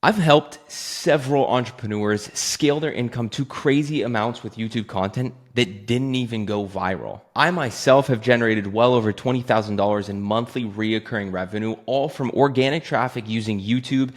I've helped several entrepreneurs scale their income to crazy amounts with YouTube content that didn't even go viral. I myself have generated well over $20,000 in monthly reoccurring revenue, all from organic traffic using YouTube.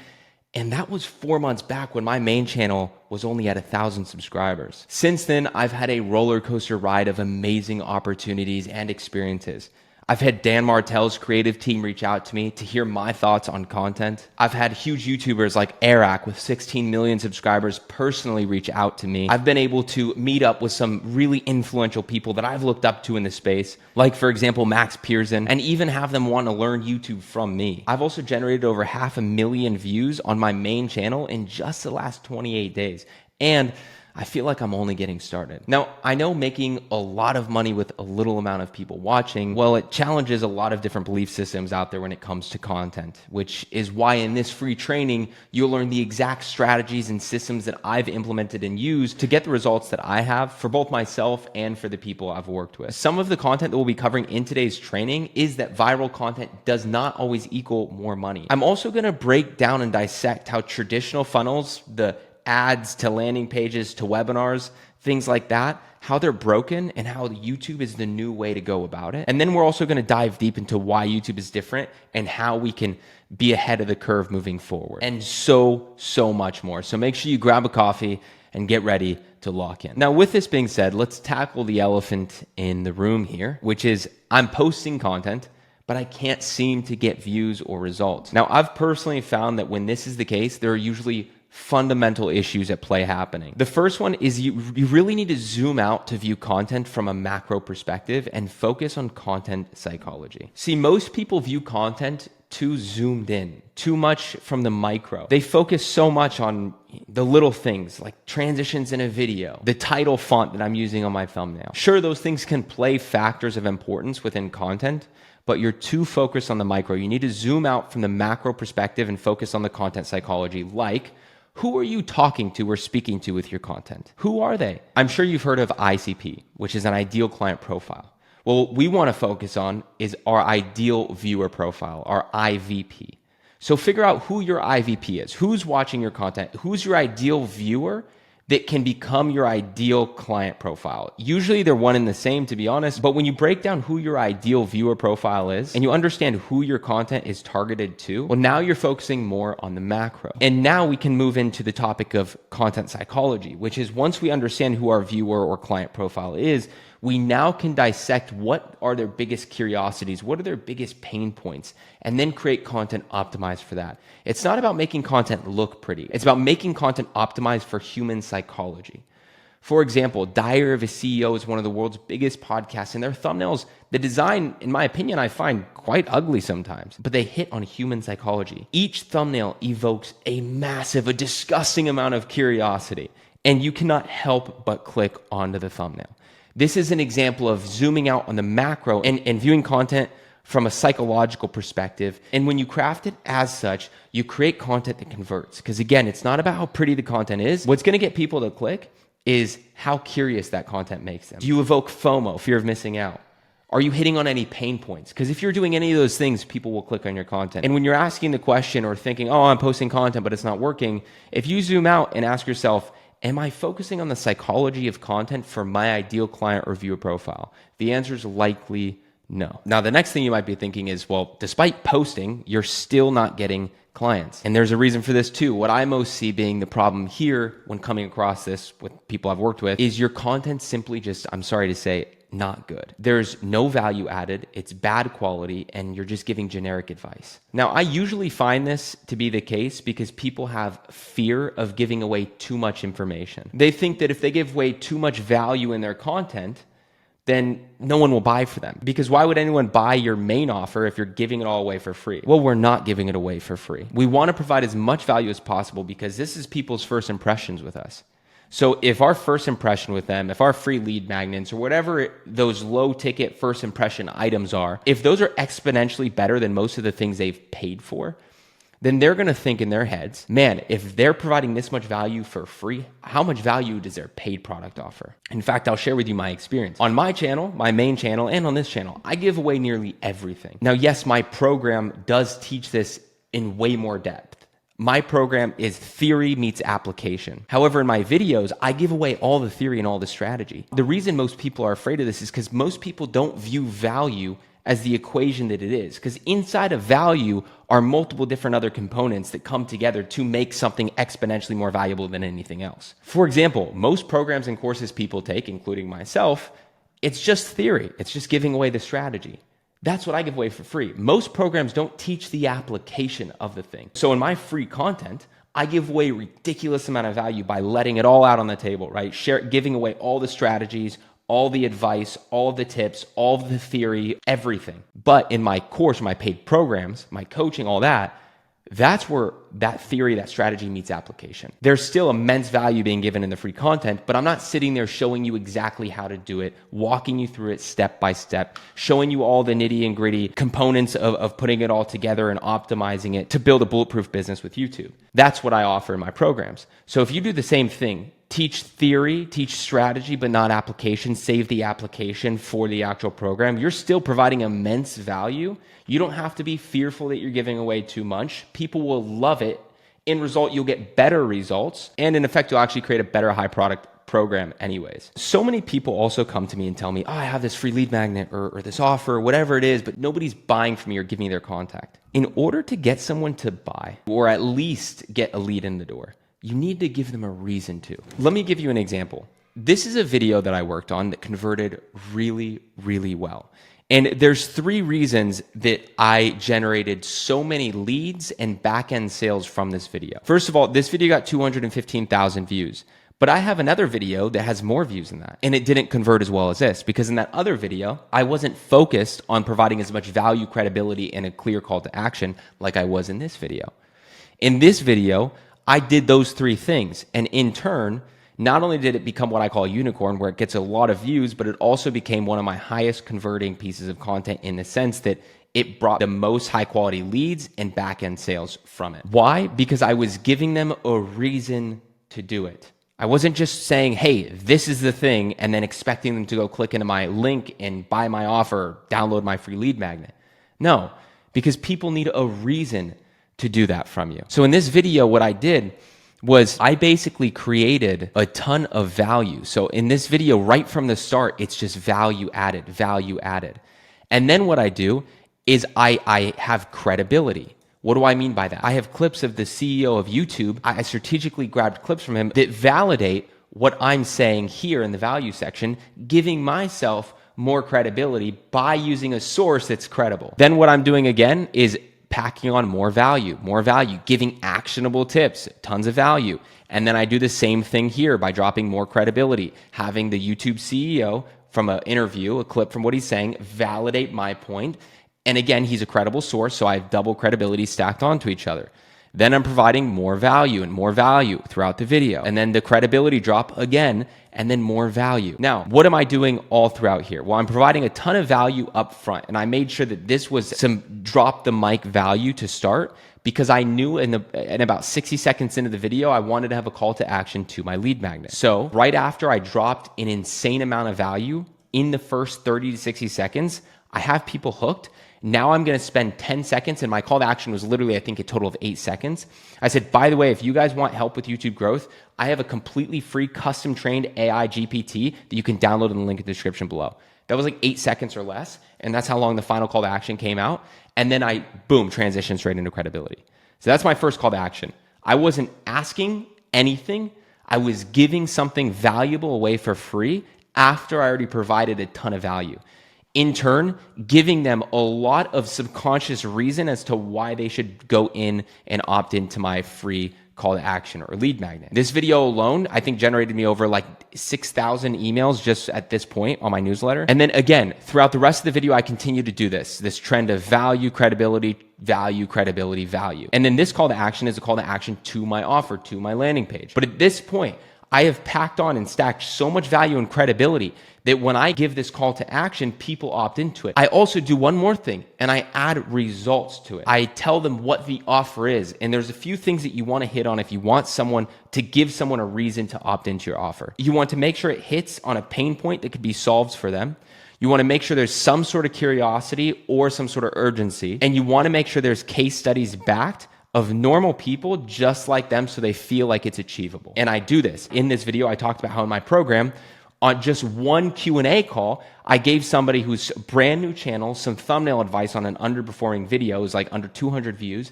And that was 4 months back when my main channel was only at 1,000 subscribers. Since then, I've had a roller coaster ride of amazing opportunities and experiences. I've had Dan Martell's creative team reach out to me to hear my thoughts on content. I've had huge YouTubers like Eric with 16 million subscribers personally reach out to me. I've been able to meet up with some really influential people that I've looked up to in the space, like for example, Max Pearson, and even have them want to learn YouTube from me. I've also generated over 500,000 views on my main channel in just the last 28 days. And I feel like I'm only getting started. Now, I know making a lot of money with a little amount of people watching, well, it challenges a lot of different belief systems out there when it comes to content, which is why in this free training, you'll learn the exact strategies and systems that I've implemented and used to get the results that I have for both myself and for the people I've worked with. Some of the content that we'll be covering in today's training is that viral content does not always equal more money. I'm also gonna break down and dissect how traditional funnels, the ads to landing pages to webinars, things like that, how they're broken and how YouTube is the new way to go about it. And then we're also going to dive deep into why YouTube is different and how we can be ahead of the curve moving forward, and so much more. So make sure you grab a coffee and get ready to lock in. Now, with this being said, let's tackle the elephant in the room here, which is I'm posting content, but I can't seem to get views or results. Now, I've personally found that when this is the case, there are usually fundamental issues at play happening. The first one is you really need to zoom out to view content from a macro perspective and focus on content psychology. See, most people view content too zoomed in, too much from the micro. They focus so much on the little things like transitions in a video, the title font that I'm using on my thumbnail. Sure, those things can play factors of importance within content, but you're too focused on the micro. You need to zoom out from the macro perspective and focus on the content psychology, like who are you talking to or speaking to with your content? Who are they? I'm sure you've heard of ICP, which is an ideal client profile. Well, what we want to focus on is our ideal viewer profile, our IVP. So figure out who your IVP is, who's watching your content, who's your ideal viewer that can become your ideal client profile. Usually they're one and the same, to be honest, but when you break down who your ideal viewer profile is and you understand who your content is targeted to, well, now you're focusing more on the macro. And now we can move into the topic of content psychology, which is once we understand who our viewer or client profile is, we now can dissect what are their biggest curiosities, what are their biggest pain points, and then create content optimized for that. It's not about making content look pretty. It's about making content optimized for human psychology. For example, Diary of a CEO is one of the world's biggest podcasts, and their thumbnails, the design, in my opinion, I find quite ugly sometimes, but they hit on human psychology. Each thumbnail evokes a disgusting amount of curiosity, and you cannot help but click onto the thumbnail. This is an example of zooming out on the macro and viewing content from a psychological perspective. And when you craft it as such, you create content that converts. Because again, it's not about how pretty the content is. What's going to get people to click is how curious that content makes them. Do you evoke FOMO, fear of missing out? Are you hitting on any pain points? Because if you're doing any of those things, people will click on your content. And when you're asking the question or thinking, oh, I'm posting content, but it's not working, if you zoom out and ask yourself, am I focusing on the psychology of content for my ideal client or viewer profile? The answer is likely no. Now, the next thing you might be thinking is, well, despite posting, you're still not getting clients. And there's a reason for this too. What I most see being the problem here when coming across this with people I've worked with is your content simply just, I'm sorry to say, not good. There's no value added, it's bad quality, and you're just giving generic advice. Now, I usually find this to be the case because people have fear of giving away too much information. They think that if they give away too much value in their content, then no one will buy for them. Because why would anyone buy your main offer if you're giving it all away for free? Well, we're not giving it away for free. We want to provide as much value as possible because this is people's first impressions with us. So if our first impression with them, if our free lead magnets or whatever those low ticket first impression items are, if those are exponentially better than most of the things they've paid for, then they're going to think in their heads, man, if they're providing this much value for free, how much value does their paid product offer? In fact, I'll share with you my experience. On my channel, my main channel, and on this channel, I give away nearly everything. Now, yes, my program does teach this in way more depth. My program is theory meets application. However, in my videos, I give away all the theory and all the strategy. The reason most people are afraid of this is because most people don't view value as the equation that it is. Because inside of value are multiple different other components that come together to make something exponentially more valuable than anything else. For example, most programs and courses people take, including myself, it's just theory. It's just giving away the strategy. That's what I give away for free. Most programs don't teach the application of the thing. So in my free content, I give away a ridiculous amount of value by letting it all out on the table, right? Giving away all the strategies, all the advice, all the tips, all the theory, everything. But in my course, my paid programs, my coaching, all that, that's where that theory, that strategy meets application. There's still immense value being given in the free content, but I'm not sitting there showing you exactly how to do it, walking you through it step by step, showing you all the nitty and gritty components of putting it all together and optimizing it to build a bulletproof business with YouTube. That's what I offer in my programs. So if you do the same thing, teach theory, teach strategy, but not application, save the application for the actual program, you're still providing immense value. You don't have to be fearful that you're giving away too much. People will love it. In result, you'll get better results. And in effect, you'll actually create a better high product program anyways. So many people also come to me and tell me, oh, I have this free lead magnet or this offer, whatever it is, but nobody's buying from me or giving me their contact. In order to get someone to buy, or at least get a lead in the door, you need to give them a reason to. Let me give you an example. This is a video that I worked on that converted really, really well. And there's 3 reasons that I generated so many leads and back-end sales from this video. First of all, this video got 215,000 views. But I have another video that has more views than that. And it didn't convert as well as this because in that other video, I wasn't focused on providing as much value, credibility, and a clear call to action like I was in this video. In this video, I did those 3 things. And in turn, not only did it become what I call a unicorn, where it gets a lot of views, but it also became one of my highest converting pieces of content in the sense that it brought the most high quality leads and back-end sales from it. Why? Because I was giving them a reason to do it. I wasn't just saying, hey, this is the thing, and then expecting them to go click into my link and buy my offer, download my free lead magnet. No, because people need a reason to do that from you. So in this video, what I did was I basically created a ton of value. So in this video, right from the start, it's just value added, value added. And then what I do is I have credibility. What do I mean by that? I have clips of the CEO of YouTube. I strategically grabbed clips from him that validate what I'm saying here in the value section, giving myself more credibility by using a source that's credible. Then what I'm doing again is packing on more value, giving actionable tips, tons of value. And then I do the same thing here by dropping more credibility, having the YouTube CEO from an interview, a clip from what he's saying, validate my point. And again, he's a credible source, so I have double credibility stacked onto each other. Then I'm providing more value and more value throughout the video. And then the credibility drop again, and then more value. Now, what am I doing all throughout here? Well, I'm providing a ton of value up front, and I made sure that this was some drop the mic value to start because I knew in about 60 seconds into the video, I wanted to have a call to action to my lead magnet. So right after I dropped an insane amount of value in the first 30 to 60 seconds, I have people hooked. Now I'm going to spend 10 seconds, and my call to action was literally, I think, a total of 8 seconds. I said, by the way, if you guys want help with YouTube growth, I have a completely free custom trained AI GPT that you can download in the link in the description below. That was like 8 seconds or less, and that's how long the final call to action came out. And then I, boom, transitioned straight into credibility. So that's my first call to action. I wasn't asking anything. I was giving something valuable away for free after I already provided a ton of value. In turn, giving them a lot of subconscious reason as to why they should go in and opt into my free call to action or lead magnet. This video alone, I think, generated me over like 6,000 emails just at this point on my newsletter. And then again, throughout the rest of the video, I continue to do this trend of value, credibility, value, credibility, value. And then this call to action is a call to action to my offer, to my landing page. But at this point, I have packed on and stacked so much value and credibility that when I give this call to action, people opt into it. I also do one more thing, and I add results to it. I tell them what the offer is, and there's a few things that you want to hit on if you want someone to give someone a reason to opt into your offer. You want to make sure it hits on a pain point that could be solved for them. You want to make sure there's some sort of curiosity or some sort of urgency, and you want to make sure there's case studies backed of normal people just like them so they feel like it's achievable. And I do this. In this video, I talked about how in my program, on just one Q&A call, I gave somebody who's brand new channel some thumbnail advice on an underperforming video. It was like under 200 views.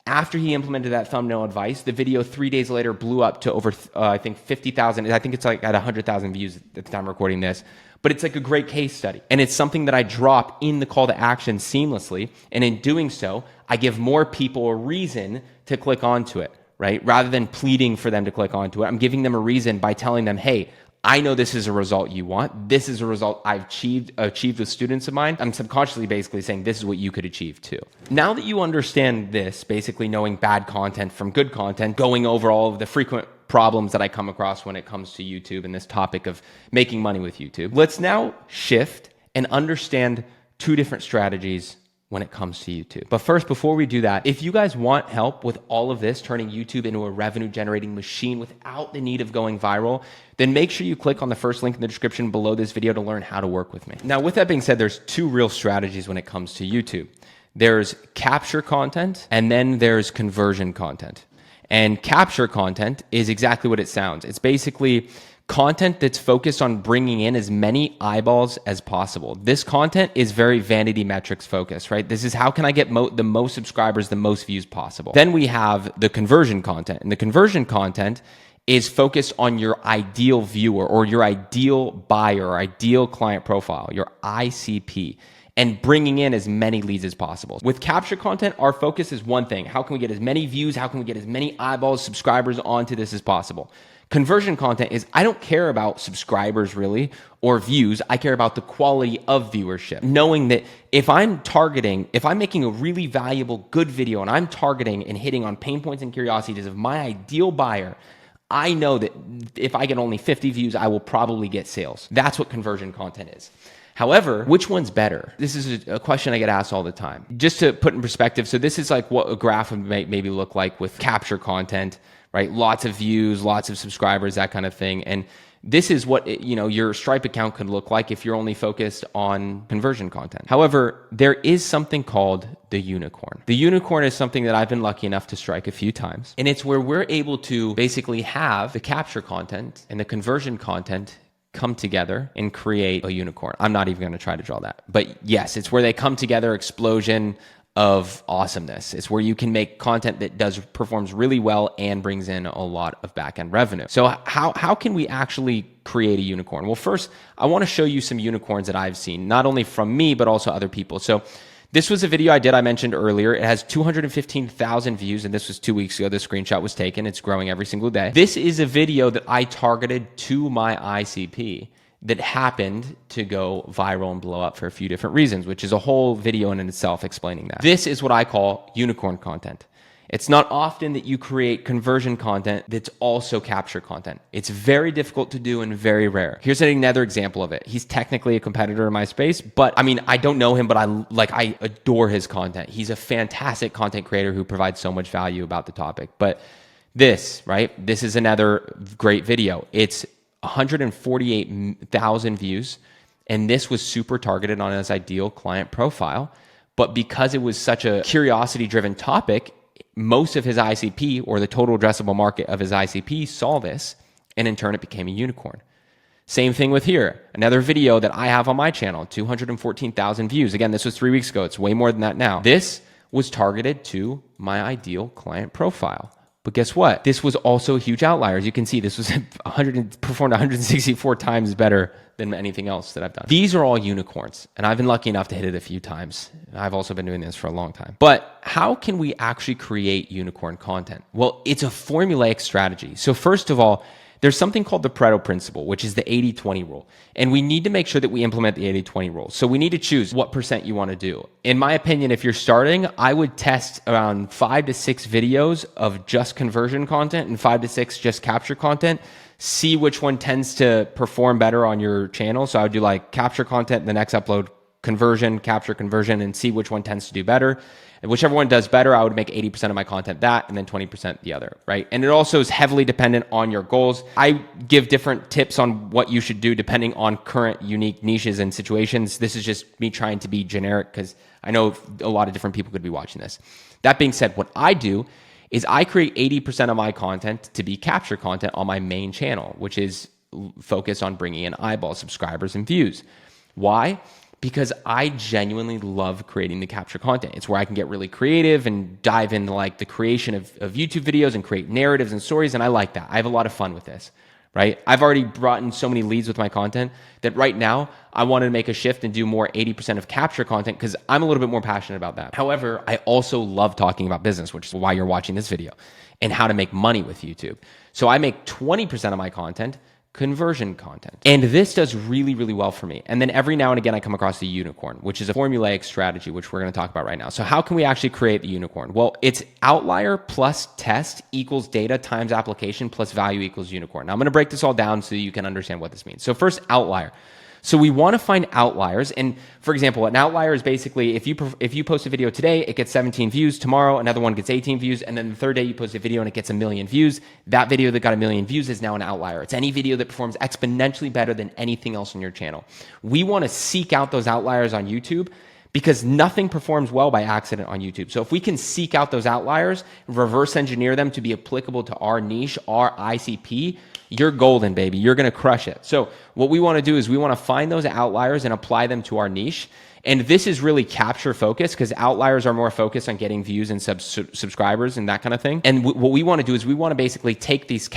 After he implemented that thumbnail advice, the video 3 days later blew up to over, I think 50,000. I think it's like at 100,000 views at the time I'm recording this. But it's like a great case study. And it's something that I drop in the call to action seamlessly. And in doing so, I give more people a reason to click onto it, right? Rather than pleading for them to click onto it, I'm giving them a reason by telling them, hey, I know this is a result you want. This is a result I've achieved with students of mine. I'm subconsciously basically saying this is what you could achieve too. Now that you understand this, basically knowing bad content from good content, going over all of the frequent problems that I come across when it comes to YouTube and this topic of making money with YouTube, let's now shift and understand two different strategies when it comes to YouTube. But first, before we do that, if you guys want help with all of this, turning YouTube into a revenue generating machine without the need of going viral, then make sure you click on the first link in the description below this video to learn how to work with me. Now, with that being said, there's two real strategies when it comes to YouTube. There's capture content and then there's conversion content. And capture content is exactly what it sounds. It's basically content that's focused on bringing in as many eyeballs as possible. This content is very vanity metrics focused, right? This is how can I get the most subscribers, the most views possible. Then we have the conversion content. And the conversion content is focused on your ideal viewer or your ideal buyer or ideal client profile, your ICP, and bringing in as many leads as possible. With capture content, our focus is one thing. How can we get as many views? How can we get as many eyeballs, subscribers onto this as possible? Conversion content is, I don't care about subscribers really or views. I care about the quality of viewership. Knowing that if I'm making a really valuable, good video and I'm targeting and hitting on pain points and curiosities of my ideal buyer, I know that if I get only 50 views, I will probably get sales. That's what conversion content is. However, which one's better? This is a question I get asked all the time. Just to put in perspective, so this is like what a graph would maybe look like with capture content, right? Lots of views, lots of subscribers, that kind of thing. And this is what your Stripe account could look like if you're only focused on conversion content. However, there is something called the unicorn. The unicorn is something that I've been lucky enough to strike a few times. And it's where we're able to basically have the capture content and the conversion content come together and create a unicorn. I'm not even going to try to draw that. But yes, it's where they come together, explosion of awesomeness. It's where you can make content that performs really well and brings in a lot of back-end revenue. So how can we actually create a unicorn? Well, first, I want to show you some unicorns that I've seen, not only from me, but also other people. So this was a video I mentioned earlier. It has 215,000 views, and this was 2 weeks ago. The screenshot was taken. It's growing every single day. This is a video that I targeted to my ICP that happened to go viral and blow up for a few different reasons, which is a whole video in itself explaining that. This is what I call unicorn content. It's not often that you create conversion content that's also capture content. It's very difficult to do and very rare. Here's another example of it. He's technically a competitor in my space, but I don't know him, but I adore his content. He's a fantastic content creator who provides so much value about the topic. But this is another great video. It's 148,000 views, and this was super targeted on his ideal client profile. But because it was such a curiosity-driven topic, most of his ICP, or the total addressable market of his ICP, saw this, and in turn it became a unicorn. Same thing with here. Another video that I have on my channel, 214,000 views. Again, this was 3 weeks ago. It's way more than that now. This was targeted to my ideal client profile. But guess what? This was also a huge outlier. As you can see, this was performed 164 times better than anything else that I've done. These are all unicorns, and I've been lucky enough to hit it a few times. I've also been doing this for a long time. But how can we actually create unicorn content? Well, it's a formulaic strategy. So first of all, there's something called the Pareto principle, which is the 80-20 rule. And we need to make sure that we implement the 80-20 rule. So we need to choose what % you want to do. In my opinion, if you're starting, I would test around 5 to 6 videos of just conversion content and 5 to 6 just capture content. See which one tends to perform better on your channel. So I would do like capture content, the next upload conversion, capture conversion, and see which one tends to do better. And whichever one does better, I would make 80% of my content that, and then 20% the other, right? And it also is heavily dependent on your goals. I give different tips on what you should do depending on current unique niches and situations. This is just me trying to be generic because I know a lot of different people could be watching this. That being said, what I do is I create 80% of my content to be capture content on my main channel, which is focused on bringing in eyeballs, subscribers, and views. Why? Because I genuinely love creating the capture content. It's where I can get really creative and dive into like the creation of YouTube videos and create narratives and stories. And I like that. I have a lot of fun with this, right? I've already brought in so many leads with my content that right now I wanted to make a shift and do more 80% of capture content because I'm a little bit more passionate about that. However, I also love talking about business, which is why you're watching this video, and how to make money with YouTube. So I make 20% of my content conversion content. And this does really, really well for me. And then every now and again, I come across the unicorn, which is a formulaic strategy, which we're going to talk about right now. So how can we actually create the unicorn? Well, it's outlier plus test equals data times application plus value equals unicorn. Now I'm going to break this all down so you can understand what this means. So first, outlier. So we want to find outliers. And for example, an outlier is basically if you post a video today, it gets 17 views. Tomorrow, another one gets 18 views. And then the third day you post a video and it gets 1 million views. That video that got 1 million views is now an outlier. It's any video that performs exponentially better than anything else on your channel. We want to seek out those outliers on YouTube because nothing performs well by accident on YouTube. So if we can seek out those outliers, reverse engineer them to be applicable to our niche, our ICP, you're golden, baby. You're going to crush it. So what we want to do is we want to find those outliers and apply them to our niche. And this is really capture focused because outliers are more focused on getting views and subscribers and that kind of thing. And what we want to do is we want to basically take this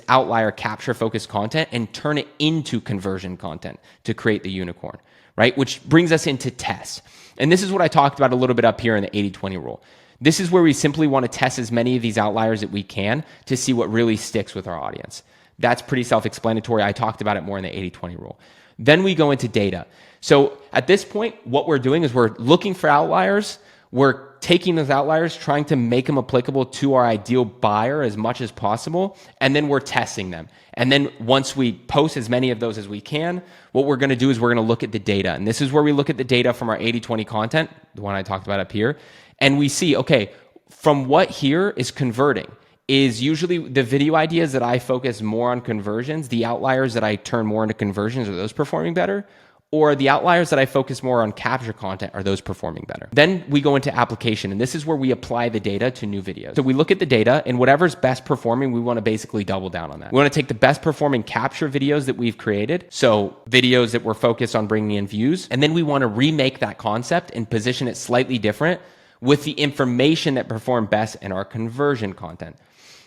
outlier capture focused content and turn it into conversion content to create the unicorn, right? Which brings us into tests. And this is what I talked about a little bit up here in the 80-20 rule. This is where we simply want to test as many of these outliers that we can to see what really sticks with our audience. That's pretty self-explanatory. I talked about it more in the 80-20 rule. Then we go into data. So at this point, what we're doing is we're looking for outliers. We're taking those outliers, trying to make them applicable to our ideal buyer as much as possible, and then we're testing them. And then once we post as many of those as we can, what we're going to do is we're going to look at the data. And this is where we look at the data from our 80-20 content, the one I talked about up here, and we see, okay, from what here is converting is usually the video ideas that I focus more on conversions, the outliers that I turn more into conversions, are those performing better? Or the outliers that I focus more on capture content, are those performing better? Then we go into application, and this is where we apply the data to new videos. So we look at the data, and whatever's best performing, we want to basically double down on that. We want to take the best performing capture videos that we've created, so videos that we're focused on bringing in views, and then we want to remake that concept and position it slightly different with the information that performed best in our conversion content.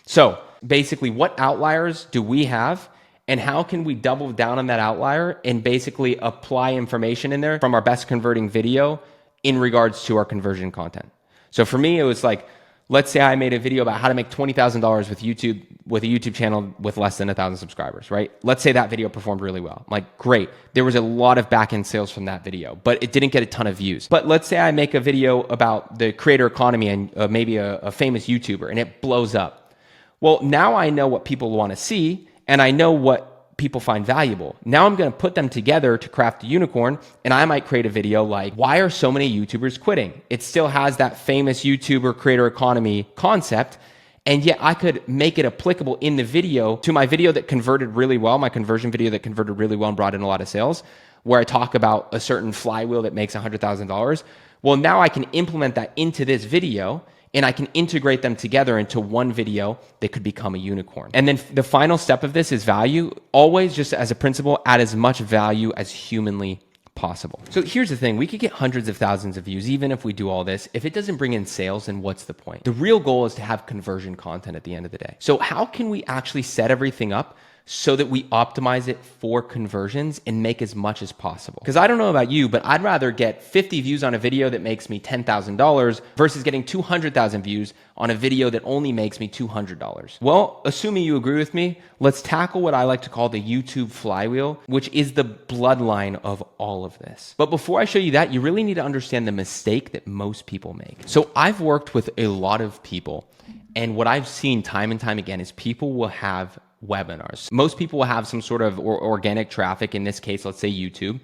So basically, what outliers do we have? And how can we double down on that outlier and basically apply information in there from our best converting video in regards to our conversion content? So for me, it was like, let's say I made a video about how to make $20,000 with YouTube, with a YouTube channel with less than 1,000 subscribers, right? Let's say that video performed really well. I'm like, great. There was a lot of back-end sales from that video, but it didn't get a ton of views. But let's say I make a video about the creator economy and maybe a famous YouTuber, and it blows up. Well, now I know what people want to see, and I know what people find valuable. Now I'm going to put them together to craft a unicorn, and I might create a video like, why are so many YouTubers quitting? It still has that famous YouTuber creator economy concept, and yet I could make it applicable in the video to my video that converted really well, my conversion video that converted really well and brought in a lot of sales, where I talk about a certain flywheel that makes $100,000. Well, now I can implement that into this video, and I can integrate them together into one video that could become a unicorn. And then the final step of this is value. Always, just as a principle, add as much value as humanly possible. So here's the thing. We could get hundreds of thousands of views even if we do all this. If it doesn't bring in sales, then what's the point? The real goal is to have conversion content at the end of the day. So how can we actually set everything up so that we optimize it for conversions and make as much as possible? Because I don't know about you, but I'd rather get 50 views on a video that makes me $10,000 versus getting 200,000 views on a video that only makes me $200. Well, assuming you agree with me, let's tackle what I like to call the YouTube flywheel, which is the bloodline of all of this. But before I show you that, you really need to understand the mistake that most people make. So I've worked with a lot of people, and what I've seen time and time again is people will have webinars. Most people will have some sort of organic traffic, in this case, let's say YouTube,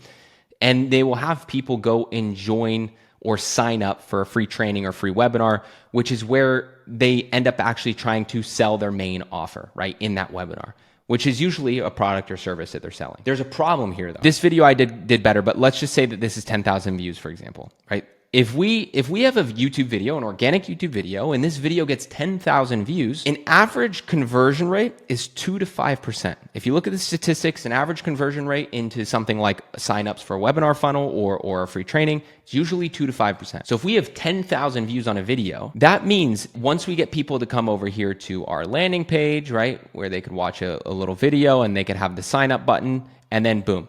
and they will have people go and join or sign up for a free training or free webinar, which is where they end up actually trying to sell their main offer, right, in that webinar, which is usually a product or service that they're selling. There's a problem here though. This video I did better, but let's just say that this is 10,000 views, for example, right? If we have a YouTube video, an organic YouTube video, and this video gets 10,000 views, an average conversion rate is 2 to 5%. If you look at the statistics, an average conversion rate into something like signups for a webinar funnel or a free training, it's usually 2 to 5%. So if we have 10,000 views on a video, that means once we get people to come over here to our landing page, right, where they could watch a little video and they could have the sign up button, and then boom.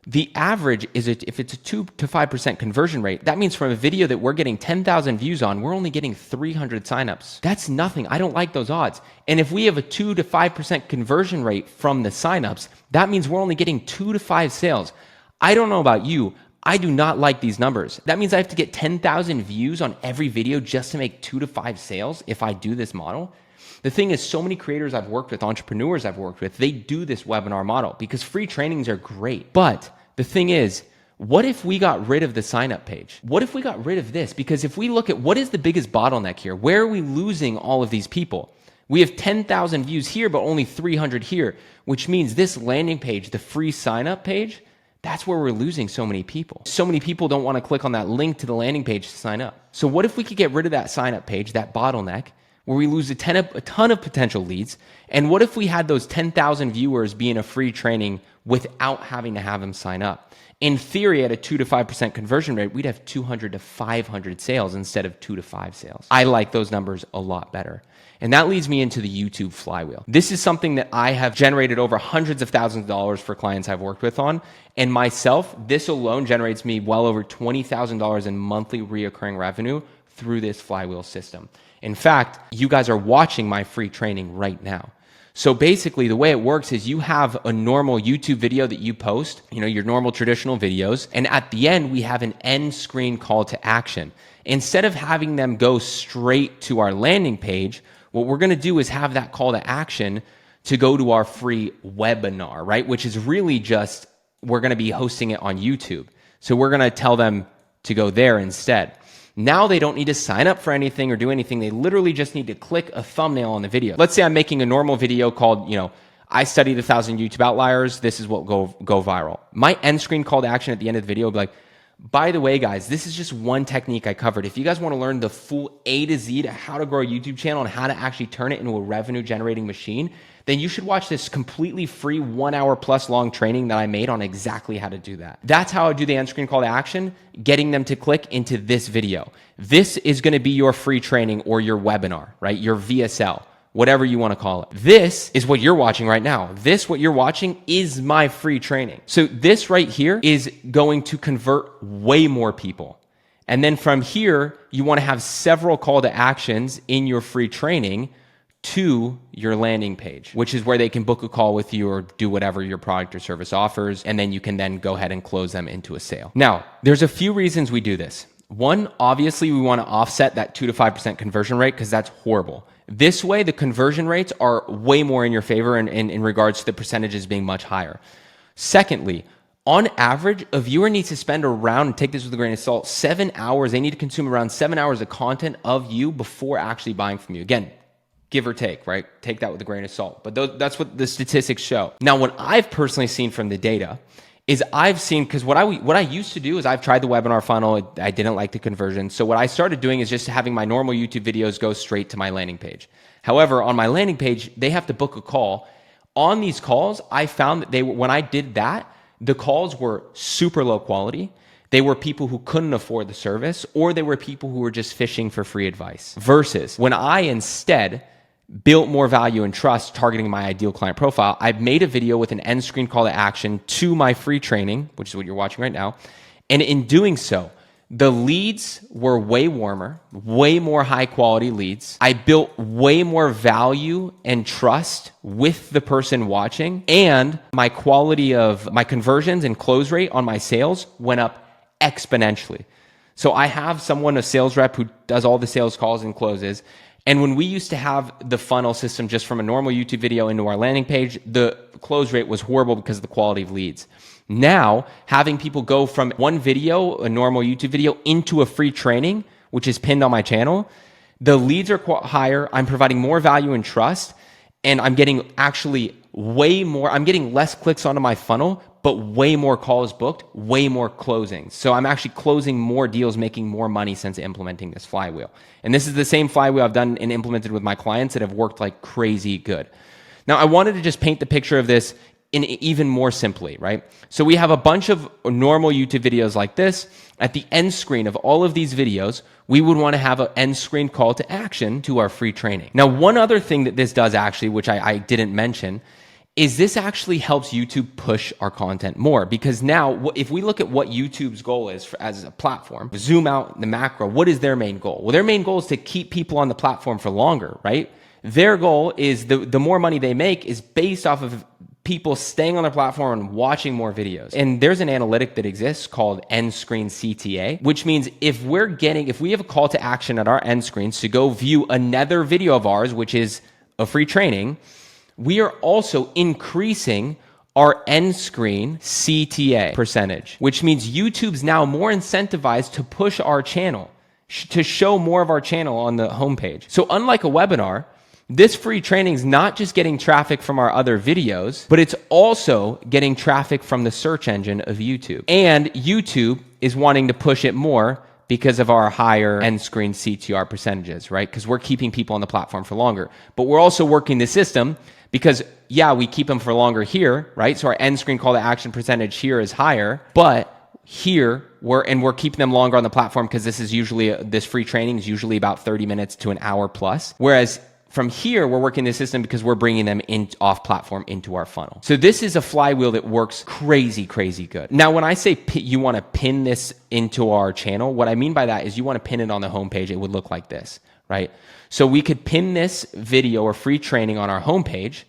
The average is if it's a 2 to 5% conversion rate, that means from a video that we're getting 10,000 views on, we're only getting 300 signups. That's nothing. I don't like those odds. And if we have a 2 to 5% conversion rate from the signups, that means we're only getting 2 to 5 sales. I don't know about you. I do not like these numbers. That means I have to get 10,000 views on every video just to make 2 to 5 sales if I do this model. The thing is, so many creators I've worked with, entrepreneurs I've worked with, they do this webinar model because free trainings are great. But the thing is, what if we got rid of the sign up page? What if we got rid of this? Because if we look at what is the biggest bottleneck here, where are we losing all of these people? We have 10,000 views here, but only 300 here, which means this landing page, the free sign up page, that's where we're losing so many people. So many people don't want to click on that link to the landing page to sign up. So what if we could get rid of that sign up page, that bottleneck, where we lose a ton of potential leads? And what if we had those 10,000 viewers be in a free training without having to have them sign up? In theory, at a 2 to 5% conversion rate, we'd have 200 to 500 sales instead of 2 to 5 sales. I like those numbers a lot better. And that leads me into the YouTube flywheel. This is something that I have generated over hundreds of thousands of dollars for clients I've worked with on. And myself, this alone generates me well over $20,000 in monthly reoccurring revenue through this flywheel system. In fact, you guys are watching my free training right now. So basically the way it works is you have a normal YouTube video that you post, your normal traditional videos. And at the end, we have an end screen call to action. Instead of having them go straight to our landing page, what we're going to do is have that call to action to go to our free webinar, right? Which is really just, we're going to be hosting it on YouTube. So we're going to tell them to go there instead. Now they don't need to sign up for anything or do anything. They literally just need to click a thumbnail on the video. Let's say I'm making a normal video called, I studied 1,000 YouTube outliers. This is what go viral. My end screen call to action at the end of the video will be like, by the way, guys, this is just one technique I covered. If you guys want to learn the full A to Z to how to grow a YouTube channel and how to actually turn it into a revenue generating machine, then you should watch this completely free 1 hour plus long training that I made on exactly how to do that. That's how I do the end screen call to action, getting them to click into this video. This is going to be your free training or your webinar, right? Your VSL, whatever you want to call it. This is what you're watching right now. What you're watching is my free training. So this right here is going to convert way more people. And then from here, you want to have several call to actions in your free training to your landing page, which is where they can book a call with you or do whatever your product or service offers. And then you can then go ahead and close them into a sale. Now, there's a few reasons we do this. One, obviously we want to offset that 2 to 5% conversion rate because that's horrible. This way, the conversion rates are way more in your favor in regards to the percentages being much higher. Secondly, on average, a viewer needs to spend around, take this with a grain of salt, 7 hours. They need to consume around 7 hours of content of you before actually buying from you. Again, give or take, right? Take that with a grain of salt. But that's what the statistics show. Now, what I've personally seen from the data is because what I used to do is I've tried the webinar funnel. I didn't like the conversion. So what I started doing is just having my normal YouTube videos go straight to my landing page. However, on my landing page, they have to book a call. On these calls, I found that when I did that, the calls were super low quality. They were people who couldn't afford the service, or they were people who were just fishing for free advice. Versus when I instead built more value and trust targeting my ideal client profile, I've made a video with an end screen call to action to my free training, which is what you're watching right now. And in doing so, the leads were way warmer, way more high quality leads. I built way more value and trust with the person watching, and my quality of my conversions and close rate on my sales went up exponentially. So I have a sales rep who does all the sales calls and closes. And when we used to have the funnel system just from a normal YouTube video into our landing page, the close rate was horrible because of the quality of leads. Now, having people go from one video, a normal YouTube video, into a free training, which is pinned on my channel, the leads are higher. I'm providing more value and trust, and I'm getting actually way more. I'm getting less clicks onto my funnel, but way more calls booked, way more closings. So I'm actually closing more deals, making more money since implementing this flywheel. And this is the same flywheel I've done and implemented with my clients that have worked like crazy good. Now, I wanted to just paint the picture of this in even more simply, right? So we have a bunch of normal YouTube videos like this. At the end screen of all of these videos, we would want to have an end screen call to action to our free training. Now, one other thing that this does actually, which I didn't mention, is this actually helps YouTube push our content more, because now if we look at what YouTube's goal is as a platform, zoom out the macro, what is their main goal? Well, their main goal is to keep people on the platform for longer, right? Their goal is the more money they make is based off of people staying on their platform and watching more videos. And there's an analytic that exists called end screen CTA, which means if we have a call to action at our end screens to go view another video of ours, which is a free training, we are also increasing our end screen CTA percentage, which means YouTube's now more incentivized to push our channel, to show more of our channel on the homepage. So unlike a webinar, this free training is not just getting traffic from our other videos, but it's also getting traffic from the search engine of YouTube. And YouTube is wanting to push it more because of our higher end screen CTR percentages, right? Because we're keeping people on the platform for longer. But we're also working the system because, yeah, we keep them for longer here, right? So our end screen call to action percentage here is higher, but here we're keeping them longer on the platform because this free training is usually about 30 minutes to an hour plus. Whereas from here, we're working the system because we're bringing them in off platform into our funnel. So this is a flywheel that works crazy, crazy good. Now, when I say you want to pin this into our channel, what I mean by that is you want to pin it on the homepage. It would look like this, right? So we could pin this video or free training on our homepage,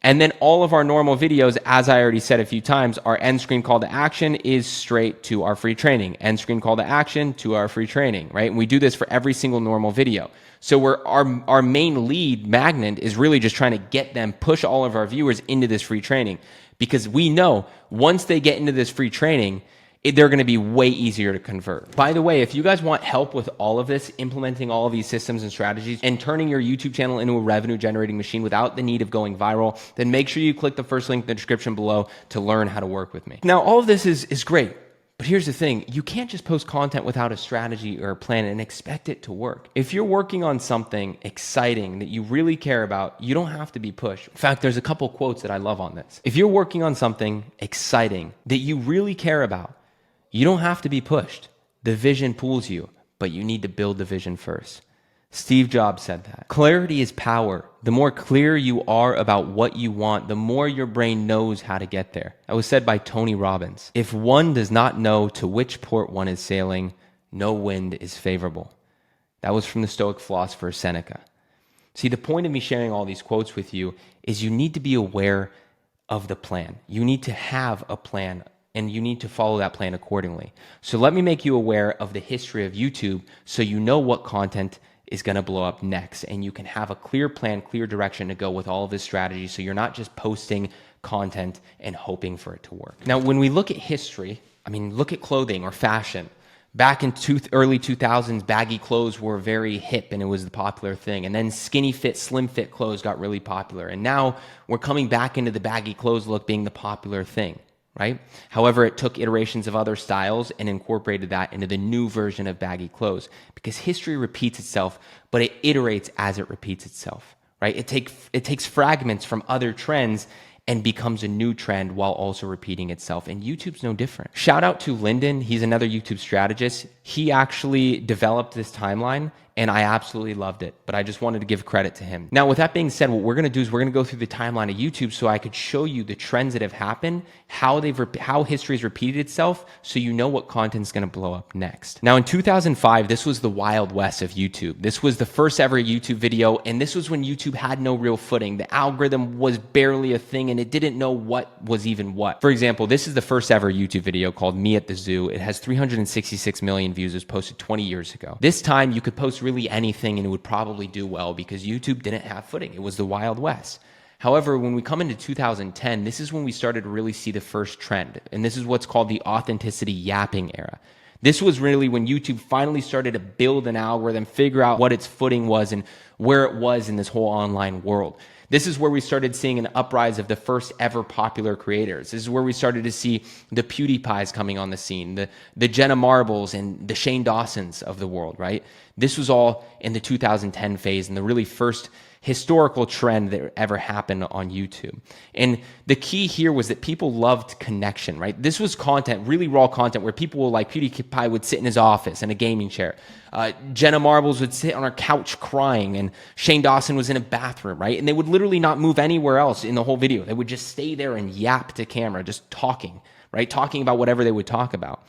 and then all of our normal videos, as I already said a few times, our end screen call to action is straight to our free training. End screen call to action to our free training, right? And we do this for every single normal video. So our main lead magnet is really just trying to push all of our viewers into this free training, because we know once they get into this free training, they're going to be way easier to convert. By the way, if you guys want help with all of this, implementing all of these systems and strategies and turning your YouTube channel into a revenue generating machine without the need of going viral, then make sure you click the first link in the description below to learn how to work with me. Now, all of this is great. But here's the thing, you can't just post content without a strategy or a plan and expect it to work. If you're working on something exciting that you really care about, you don't have to be pushed. In fact, there's a couple quotes that I love on this. If you're working on something exciting that you really care about, you don't have to be pushed. The vision pulls you, but you need to build the vision first. Steve Jobs said that. Clarity is power. The more clear you are about what you want, the more your brain knows how to get there. That was said by Tony Robbins. If one does not know to which port one is sailing, no wind is favorable. That was from the Stoic philosopher Seneca. See, the point of me sharing all these quotes with you is you need to be aware of the plan. You need to have a plan, and you need to follow that plan accordingly. So let me make you aware of the history of YouTube so you know what content is going to blow up next, and you can have a clear plan, clear direction to go with all of this strategy, so you're not just posting content and hoping for it to work. Now, when we look at history, look at clothing or fashion. Back in early 2000s, baggy clothes were very hip and it was the popular thing. And then skinny fit, slim fit clothes got really popular. And now we're coming back into the baggy clothes look being the popular thing, right? However, it took iterations of other styles and incorporated that into the new version of baggy clothes, because history repeats itself, but it iterates as it repeats itself, right? It takes fragments from other trends and becomes a new trend while also repeating itself. And YouTube's no different. Shout out to Lyndon. He's another YouTube strategist. He actually developed this timeline and I absolutely loved it, but I just wanted to give credit to him. Now, with that being said, what we're gonna do is we're gonna go through the timeline of YouTube so I could show you the trends that have happened, how history has repeated itself, so you know what content's gonna blow up next. Now, in 2005, this was the Wild West of YouTube. This was the first ever YouTube video, and this was when YouTube had no real footing. The algorithm was barely a thing, and it didn't know what was even what. For example, this is the first ever YouTube video called Me at the Zoo. It has 366 million views. It was posted 20 years ago. This time, you could post really anything and it would probably do well because YouTube didn't have footing. It was the Wild West. However, when we come into 2010, this is when we started to really see the first trend. And this is what's called the authenticity yapping era. This was really when YouTube finally started to build an algorithm, figure out what its footing was and where it was in this whole online world. This is where we started seeing an uprise of the first ever popular creators. This is where we started to see the PewDiePies coming on the scene, the Jenna Marbles and the Shane Dawsons of the world, right? This was all in the 2010 phase and the really first historical trend that ever happened on YouTube. And the key here was that people loved connection, right? This was content, really raw content, where people will, like PewDiePie would sit in his office in a gaming chair. Jenna Marbles would sit on her couch crying, and Shane Dawson was in a bathroom, right? And they would literally not move anywhere else in the whole video. They would just stay there and yap to camera, just talking, right? Talking about whatever they would talk about.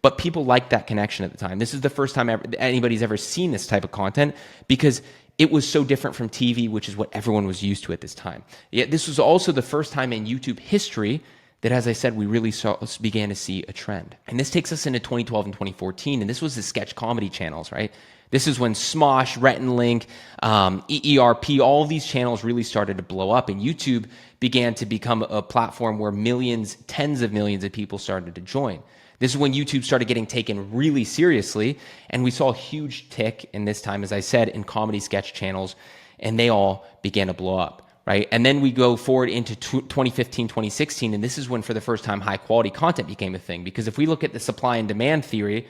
But people liked that connection at the time. This is the first time anybody's ever seen this type of content because it was so different from TV, which is what everyone was used to at this time. Yet this was also the first time in YouTube history that, as I said, we really began to see a trend. And this takes us into 2012 and 2014, and this was the sketch comedy channels, right? This is when Smosh, Rhett and Link, EERP, all of these channels really started to blow up, and YouTube began to become a platform where millions, tens of millions of people started to join. This is when YouTube started getting taken really seriously, and we saw a huge tick in this time, as I said, in comedy sketch channels, and they all began to blow up, right? And then we go forward into 2015, 2016, and this is when, for the first time, high-quality content became a thing. Because if we look at the supply and demand theory,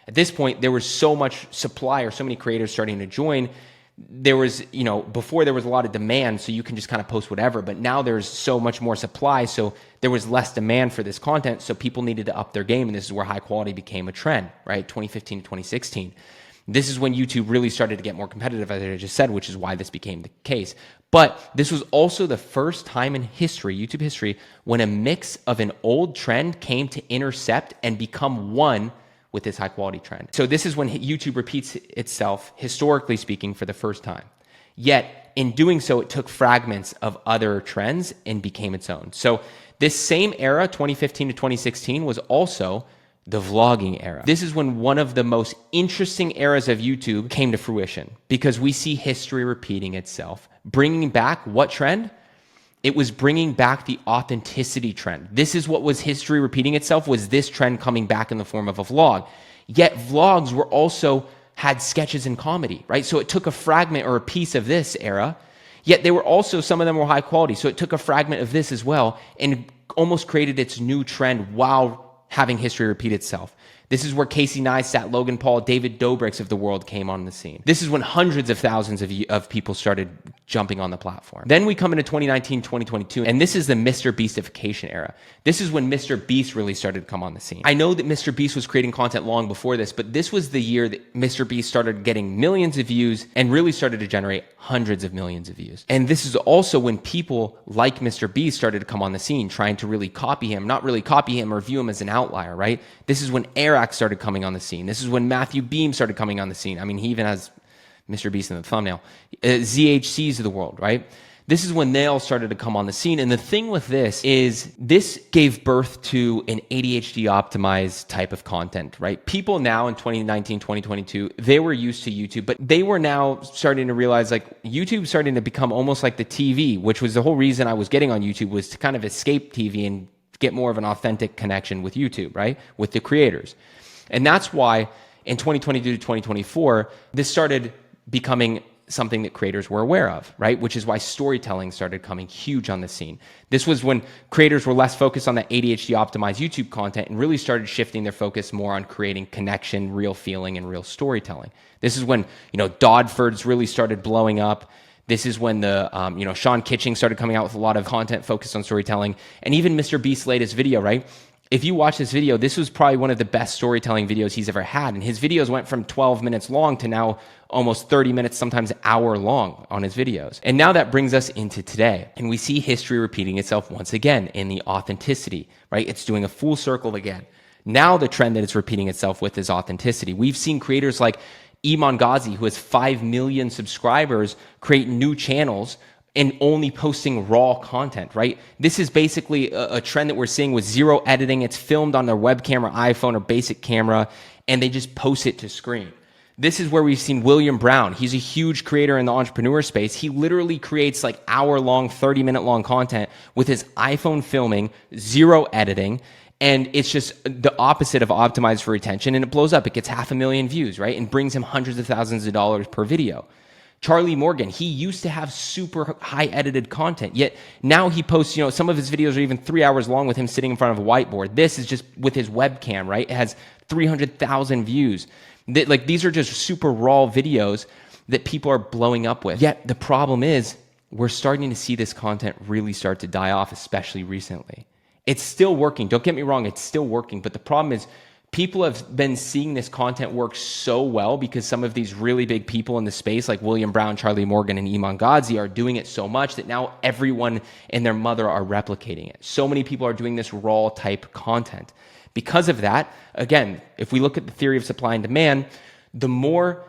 at this point, there was so much supply or so many creators starting to join. There was, before there was a lot of demand, so you can just kind of post whatever, but now there's so much more supply, so there was less demand for this content, so people needed to up their game, and this is where high quality became a trend, right? 2015 to 2016. This is when YouTube really started to get more competitive, as I just said, which is why this became the case. But this was also the first time in history, YouTube history, when a mix of an old trend came to intercept and become one with this high quality trend. So this is when YouTube repeats itself, historically speaking, for the first time. Yet, in doing so, it took fragments of other trends and became its own. So this same era, 2015 to 2016, was also the vlogging era. This is when one of the most interesting eras of YouTube came to fruition, because we see history repeating itself. Bringing back what trend? It was bringing back the authenticity trend. This is what was history repeating itself, was this trend coming back in the form of a vlog. Yet vlogs were also had sketches and comedy, right? So it took a fragment or a piece of this era, yet they were also, some of them were high quality. So it took a fragment of this as well and almost created its new trend while having history repeat itself. This is where Casey Neistat, Logan Paul, David Dobrik's of the world came on the scene. This is when hundreds of thousands of people started jumping on the platform. Then we come into 2019, 2022, and this is the Mr. Beastification era. This is when Mr. Beast really started to come on the scene. I know that Mr. Beast was creating content long before this, but this was the year that Mr. Beast started getting millions of views and really started to generate hundreds of millions of views. And this is also when people like Mr. Beast started to come on the scene, trying to really copy him, not really copy him or view him as an outlier, right? This is when Arax started coming on the scene. This is when Matthew Beam started coming on the scene. I mean, he even has Mr. Beast in the thumbnail. ZHCs of the world, right? This is when they all started to come on the scene. And the thing with this is this gave birth to an ADHD optimized type of content, right? People now in 2019, 2022, they were used to YouTube, but they were now starting to realize like YouTube starting to become almost like the TV, which was the whole reason I was getting on YouTube, was to kind of escape TV and get more of an authentic connection with YouTube, right? With the creators. And that's why in 2022 to 2024, this started becoming something that creators were aware of, right? Which is why storytelling started coming huge on the scene. This was when creators were less focused on that ADHD optimized YouTube content and really started shifting their focus more on creating connection, real feeling, and real storytelling. This is when, Dodford's really started blowing up. This is when the, Sean Kitching started coming out with a lot of content focused on storytelling. And even Mr. Beast's latest video, right? If you watch this video, this was probably one of the best storytelling videos he's ever had. And his videos went from 12 minutes long to now almost 30 minutes, sometimes an hour long on his videos. And now that brings us into today. And we see history repeating itself once again in the authenticity, right? It's doing a full circle again. Now the trend that it's repeating itself with is authenticity. We've seen creators like Iman Ghazi, who has 5 million subscribers, create new channels and only posting raw content, right? This is basically a trend that we're seeing with zero editing. It's filmed on their webcam or iPhone or basic camera, and they just post it to screen. This is where we've seen William Brown. He's a huge creator in the entrepreneur space. He literally creates like hour-long, 30-minute-long content with his iPhone filming, zero editing, and it's just the opposite of optimized for retention, and it blows up. It gets 500,000 views, right? And brings him hundreds of thousands of dollars per video. Charlie Morgan, he used to have super high edited content, yet now he posts, some of his videos are even 3 hours long with him sitting in front of a whiteboard. This is just with his webcam, right? It has 300,000 views. These are just super raw videos that people are blowing up with. Yet the problem is we're starting to see this content really start to die off, especially recently. It's still working. Don't get me wrong. It's still working. But the problem is people have been seeing this content work so well because some of these really big people in the space like William Brown, Charlie Morgan, and Iman Gadzhi are doing it so much that now everyone and their mother are replicating it. So many people are doing this raw type content. Because of that, again, if we look at the theory of supply and demand, the more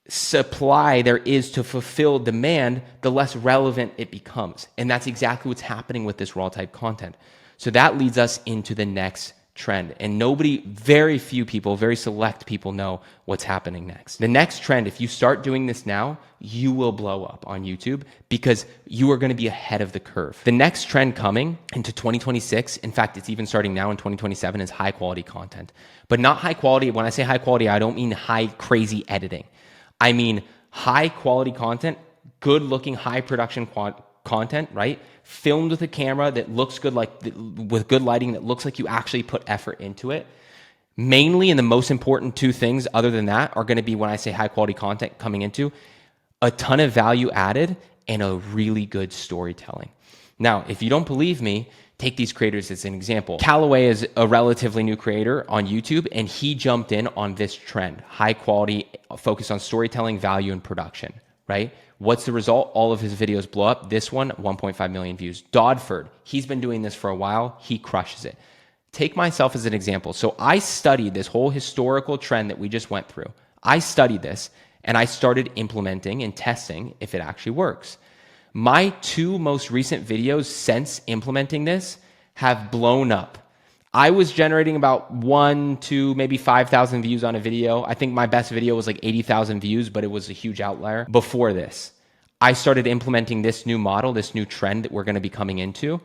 supply there is to fulfill demand, the less relevant it becomes. And that's exactly what's happening with this raw type content. So that leads us into the next trend. And very few people, very select people know what's happening next. The next trend, if you start doing this now, you will blow up on YouTube because you are going to be ahead of the curve. The next trend coming into 2026, in fact, it's even starting now in 2027, is high quality content. But not high quality. When I say high quality, I don't mean high crazy editing. I mean high quality content, good looking, high production content, right? Filmed with a camera that looks good, with good lighting, that looks like you actually put effort into it. Mainly, and the most important two things other than that are going to be, when I say high quality content coming into, a ton of value added and a really good storytelling. Now, if you don't believe me, take these creators as an example. Callaway is a relatively new creator on YouTube, and he jumped in on this trend, high quality, focus on storytelling, value, and production, right? What's the result? All of his videos blow up. This one, 1.5 million views. Dodford, he's been doing this for a while. He crushes it. Take myself as an example. So I studied this whole historical trend that we just went through. I studied this, and I started implementing and testing if it actually works. My two most recent videos since implementing this have blown up. I was generating about 1 to maybe 5,000 views on a video. I think my best video was like 80,000 views, but it was a huge outlier. Before this, I started implementing this new model, this new trend that we're going to be coming into.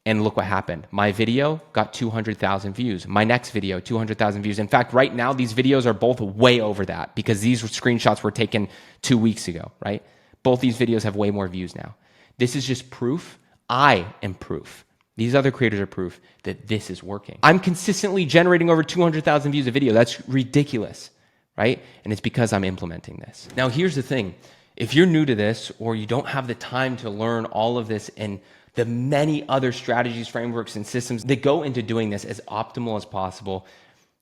And look what happened. My video got 200,000 views. My next video, 200,000 views. In fact, right now, these videos are both way over that because these screenshots were taken 2 weeks ago, right? Both these videos have way more views now. This is just proof. I am proof. These other creators are proof that this is working. I'm consistently generating over 200,000 views a video. That's ridiculous, right? And it's because I'm implementing this. Now, here's the thing. If you're new to this or you don't have the time to learn all of this and the many other strategies, frameworks, and systems that go into doing this as optimal as possible,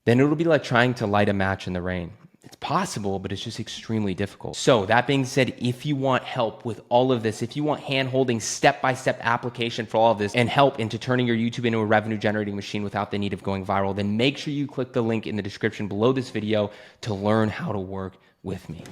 then it'll be like trying to light a match in the rain. It's possible, but it's just extremely difficult. So that being said, if you want help with all of this, if you want hand-holding, step-by-step application for all of this and help into turning your YouTube into a revenue-generating machine without the need of going viral, then make sure you click the link in the description below this video to learn how to work with me.